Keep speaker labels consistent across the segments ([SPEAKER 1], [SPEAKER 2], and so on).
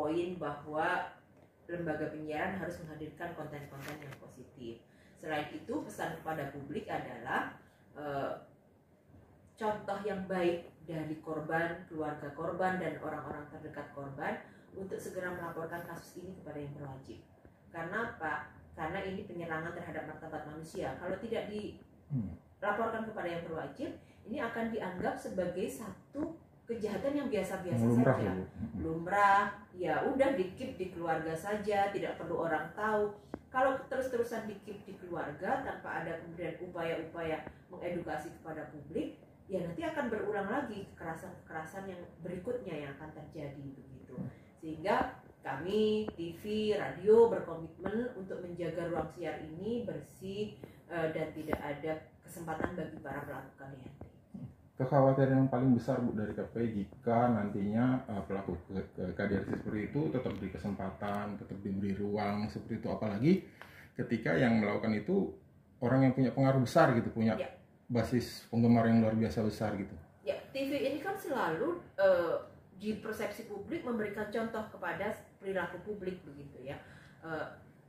[SPEAKER 1] poin bahwa lembaga penyiaran harus menghadirkan konten-konten yang positif. Selain itu, pesan kepada publik adalah contoh yang baik dari korban, keluarga korban, dan orang-orang terdekat korban untuk segera melaporkan kasus ini kepada yang berwajib. Karena apa? Karena ini penyerangan terhadap martabat manusia. Kalau tidak dilaporkan kepada yang berwajib, ini akan dianggap sebagai satu kejahatan yang biasa-biasa saja. Lumrah, ya udah di-keep di keluarga saja, tidak perlu orang tahu. Kalau terus-terusan di-keep di keluarga tanpa ada kemudian upaya-upaya mengedukasi kepada publik, ya nanti akan berulang lagi kekerasan-kekerasan yang berikutnya yang akan terjadi begitu. Sehingga kami TV, radio berkomitmen untuk menjaga ruang siar ini bersih dan tidak ada kesempatan bagi para pelaku KDRT.
[SPEAKER 2] Kekhawatiran yang paling besar Bu dari KPI jika nantinya pelaku KDRT seperti itu tetap diberi kesempatan, tetap diberi ruang seperti itu, apalagi ketika yang melakukan itu orang yang punya pengaruh besar gitu, punya basis penggemar yang luar biasa besar gitu.
[SPEAKER 1] Ya, TV ini kan selalu di persepsi publik memberikan contoh kepada perilaku publik begitu ya.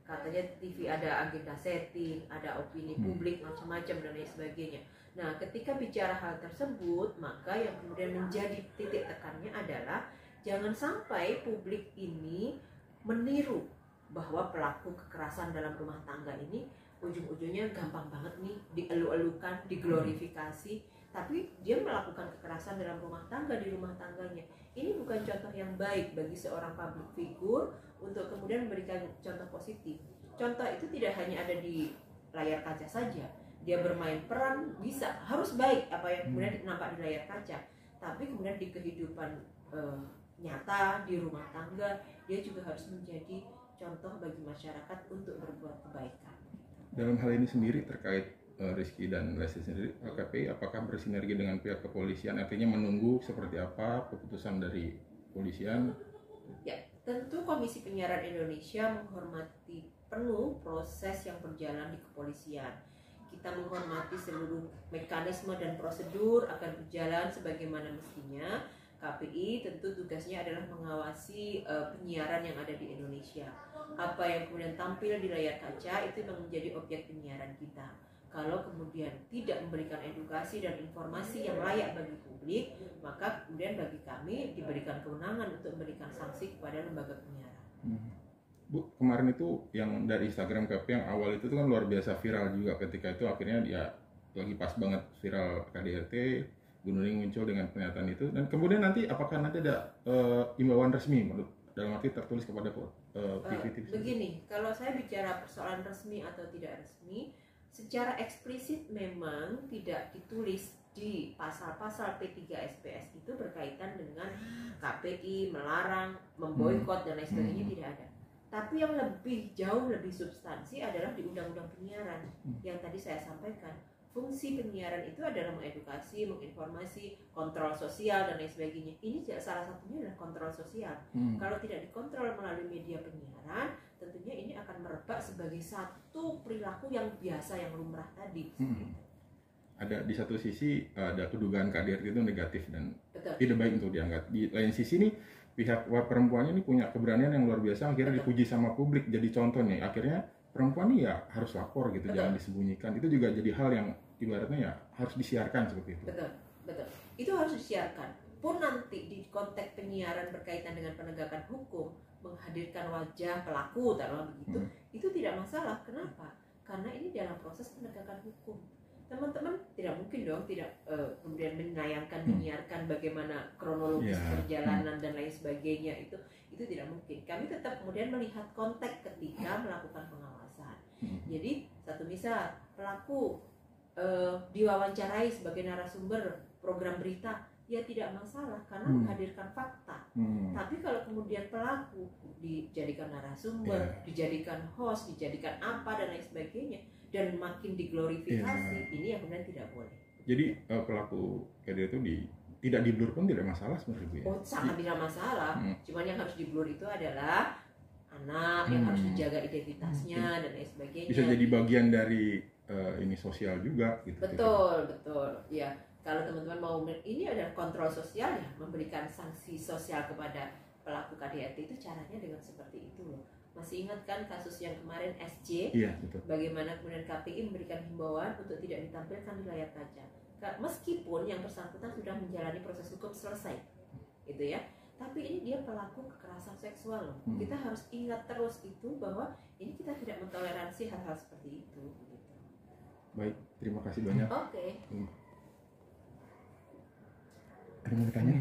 [SPEAKER 1] Katanya TV ada agenda setting, ada opini publik macam-macam dan lain sebagainya. Nah, ketika bicara hal tersebut, maka yang kemudian menjadi titik tekannya adalah jangan sampai publik ini meniru bahwa pelaku kekerasan dalam rumah tangga ini ujung-ujungnya gampang banget nih dielu-elukan, diglorifikasi, tapi dia melakukan kekerasan dalam rumah tangga di rumah tangganya. Ini bukan contoh yang baik bagi seorang public figure untuk kemudian memberikan contoh positif. Contoh itu tidak hanya ada di layar kaca saja. Dia bermain peran bisa, harus baik apa yang kemudian nampak di layar kaca. Tapi kemudian di kehidupan nyata, di rumah tangga, dia juga harus menjadi contoh bagi masyarakat untuk berbuat kebaikan.
[SPEAKER 2] Dalam hal ini sendiri terkait Rizky dan Leslie sendiri, KPI apakah bersinergi dengan pihak kepolisian, artinya menunggu seperti apa keputusan dari kepolisian?
[SPEAKER 1] Ya, tentu Komisi Penyiaran Indonesia menghormati penuh proses yang berjalan di kepolisian. Kita menghormati seluruh mekanisme dan prosedur akan berjalan sebagaimana mestinya. KPI tentu tugasnya adalah mengawasi penyiaran yang ada di Indonesia. Apa yang kemudian tampil di layar kaca itu menjadi objek penyiaran kita. Kalau kemudian tidak memberikan edukasi dan informasi yang layak bagi publik, maka kemudian bagi kami diberikan kewenangan untuk memberikan sanksi kepada lembaga penyiaran.
[SPEAKER 2] Bu, kemarin itu yang dari Instagram KPI yang awal itu kan luar biasa viral juga, ketika itu akhirnya dia lagi pas banget viral KDRT, Bu Nuning muncul dengan pernyataan itu, dan kemudian nanti apakah nanti ada imbauan resmi dalam arti tertulis kepada TV?
[SPEAKER 1] Begini, kalau saya bicara persoalan resmi atau tidak resmi, secara eksplisit memang tidak ditulis di pasal-pasal P3 SPS itu berkaitan dengan KPI melarang, memboikot dan lain sebagainya, tidak ada. Tapi yang jauh lebih substansi adalah di Undang-Undang Penyiaran yang tadi saya sampaikan. Fungsi penyiaran itu adalah mengedukasi, menginformasi, kontrol sosial dan lain sebagainya. Ini salah satunya adalah kontrol sosial. Kalau tidak dikontrol melalui media penyiaran, tentunya ini akan merebak sebagai satu perilaku yang biasa, yang lumrah tadi.
[SPEAKER 2] Ada di satu sisi ada kedugaan KDRT itu negatif dan tidak baik untuk diangkat. Di lain sisi nih pihak perempuannya ini punya keberanian yang luar biasa, akhirnya dipuji sama publik, jadi contoh nih. Akhirnya perempuan ini ya harus lapor gitu, jangan disembunyikan. Itu juga jadi hal yang ibaratnya ya harus disiarkan seperti itu.
[SPEAKER 1] Betul. Itu harus disiarkan. Pun nanti di konteks penyiaran berkaitan dengan penegakan hukum, menghadirkan wajah pelaku, taruhlah begitu, itu tidak masalah. Kenapa? Karena ini dalam proses penegakan hukum. Teman-teman tidak mungkin dong tidak kemudian menayangkan, menyiarkan bagaimana kronologis perjalanan dan lain sebagainya, itu tidak mungkin. Kami tetap kemudian melihat konteks ketika melakukan pengawasan. Jadi satu misal pelaku diwawancarai sebagai narasumber program berita, ya tidak masalah karena menghadirkan fakta. Tapi kalau kemudian pelaku dijadikan narasumber, dijadikan host, dijadikan apa dan lain sebagainya, dan makin diglorifikasi, ini yang kemudian tidak boleh.
[SPEAKER 2] Jadi pelaku KDRT itu tidak di-blur pun tidak masalah sebenarnya.
[SPEAKER 1] Oh, sangat tidak masalah. Cuman yang harus di-blur itu adalah anak yang harus dijaga identitasnya dan lain sebagainya.
[SPEAKER 2] Bisa jadi bagian dari ini sosial juga gitu.
[SPEAKER 1] Betul. Ya, kalau teman-teman mau, ini adalah kontrol sosial ya, memberikan sanksi sosial kepada pelaku KDRT itu caranya dengan seperti itu loh. Masih ingat kan kasus yang kemarin SJ?
[SPEAKER 2] Iya, betul.
[SPEAKER 1] Bagaimana kemudian KPI memberikan himbauan untuk tidak ditampilkan di layar kaca. Meskipun yang bersangkutan sudah menjalani proses hukum selesai, gitu ya. Tapi ini dia pelaku kekerasan seksual loh. Kita harus ingat terus itu bahwa ini kita tidak mentoleransi hal-hal seperti itu. Gitu.
[SPEAKER 2] Baik, terima kasih banyak.
[SPEAKER 1] Oke.
[SPEAKER 2] Ada yang mau bertanya?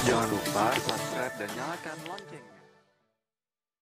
[SPEAKER 3] Jangan lupa subscribe dan nyalakan lonceng.